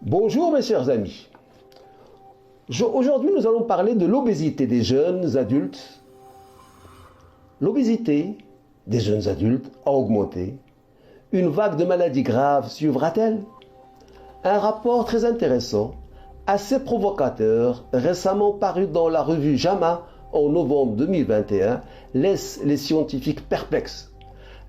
Bonjour mes chers amis. Aujourd'hui nous allons parler de l'obésité des jeunes adultes. L'obésité des jeunes adultes a augmenté. Une vague de maladies graves suivra-t-elle? Un rapport très intéressant, assez provocateur, récemment paru dans la revue JAMA en novembre 2021, laisse les scientifiques perplexes.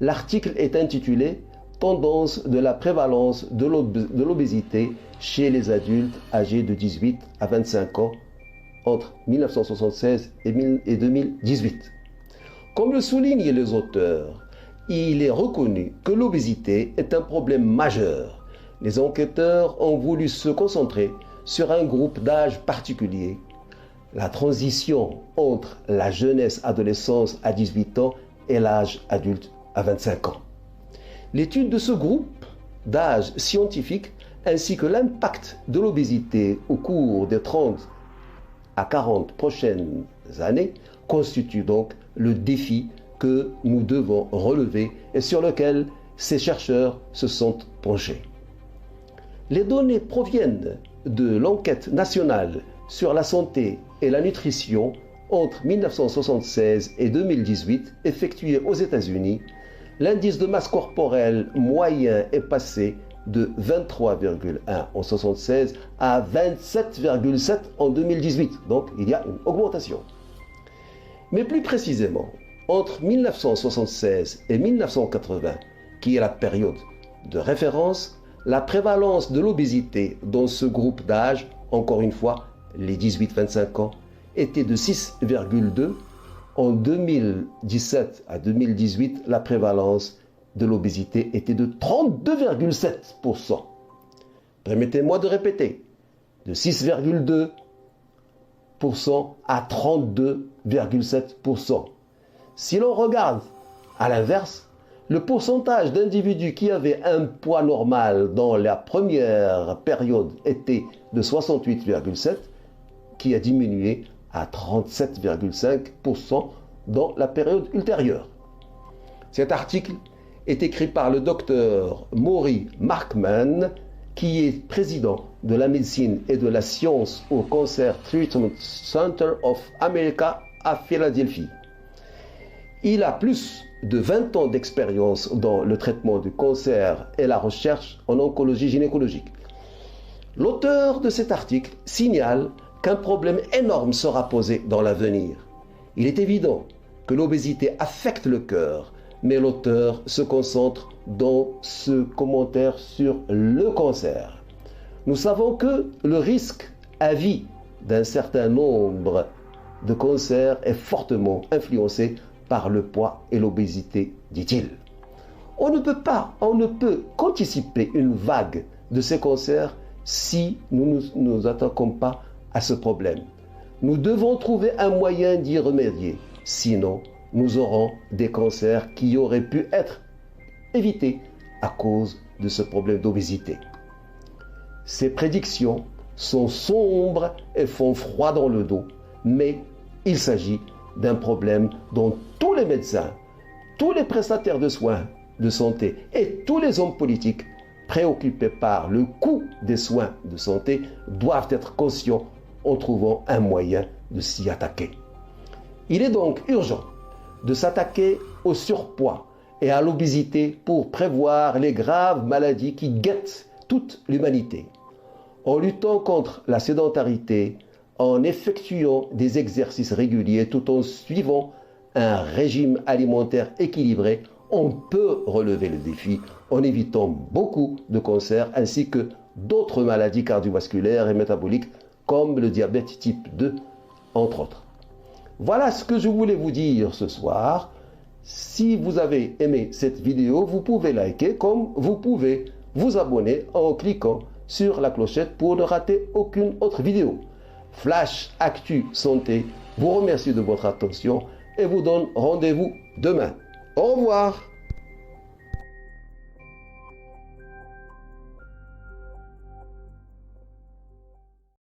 L'article est intitulé « Tendance de la prévalence de l'obésité chez les adultes âgés de 18 à 25 ans entre 1976 et 2018 ». Comme le soulignent les auteurs, il est reconnu que l'obésité est un problème majeur. Les enquêteurs ont voulu se concentrer sur un groupe d'âge particulier, la transition entre la jeunesse-adolescence à 18 ans et l'âge adulte à 25 ans. L'étude de ce groupe d'âge scientifique ainsi que l'impact de l'obésité au cours des 30 à 40 prochaines années constitue donc le défi que nous devons relever et sur lequel ces chercheurs se sont penchés. Les données proviennent de l'enquête nationale sur la santé et la nutrition entre 1976 et 2018 effectuée aux États-Unis. L'indice de masse corporelle moyen est passé de 23,1 en 1976 à 27,7 en 2018. Donc il y a une augmentation. Mais plus précisément, entre 1976 et 1980, qui est la période de référence, la prévalence de l'obésité dans ce groupe d'âge, encore une fois les 18-25 ans, était de 6,2. En 2017 à 2018, la prévalence de l'obésité était de 32,7%. Permettez-moi de répéter, de 6,2% à 32,7%. Si l'on regarde à l'inverse, le pourcentage d'individus qui avaient un poids normal dans la première période était de 68,7%, qui a diminué à 37,5% dans la période ultérieure. Cet article est écrit par le docteur Maury Markman, qui est président de la médecine et de la science au Cancer Treatment Center of America à Philadelphie. Il a plus de 20 ans d'expérience dans le traitement du cancer et la recherche en oncologie gynécologique. L'auteur de cet article signale qu'un problème énorme sera posé dans l'avenir. Il est évident que l'obésité affecte le cœur, mais l'auteur se concentre dans ce commentaire sur le cancer. Nous savons que le risque à vie d'un certain nombre de cancers est fortement influencé par le poids et l'obésité, dit-il. On ne peut qu'anticiper une vague de ces cancers si nous ne nous attaquons pas à ce problème. Nous devons trouver un moyen d'y remédier. Sinon, nous aurons des cancers qui auraient pu être évités à cause de ce problème d'obésité. Ces prédictions sont sombres et font froid dans le dos, mais il s'agit d'un problème dont tous les médecins, tous les prestataires de soins de santé et tous les hommes politiques préoccupés par le coût des soins de santé doivent être conscients en trouvant un moyen de s'y attaquer. Il est donc urgent de s'attaquer au surpoids et à l'obésité pour prévoir les graves maladies qui guettent toute l'humanité. En luttant contre la sédentarité, en effectuant des exercices réguliers tout en suivant un régime alimentaire équilibré, on peut relever le défi en évitant beaucoup de cancers ainsi que d'autres maladies cardiovasculaires et métaboliques comme le diabète type 2, entre autres. Voilà ce que je voulais vous dire ce soir. Si vous avez aimé cette vidéo, vous pouvez liker comme vous pouvez vous abonner en cliquant sur la clochette pour ne rater aucune autre vidéo. Flash Actu Santé vous remercie de votre attention et vous donne rendez-vous demain. Au revoir.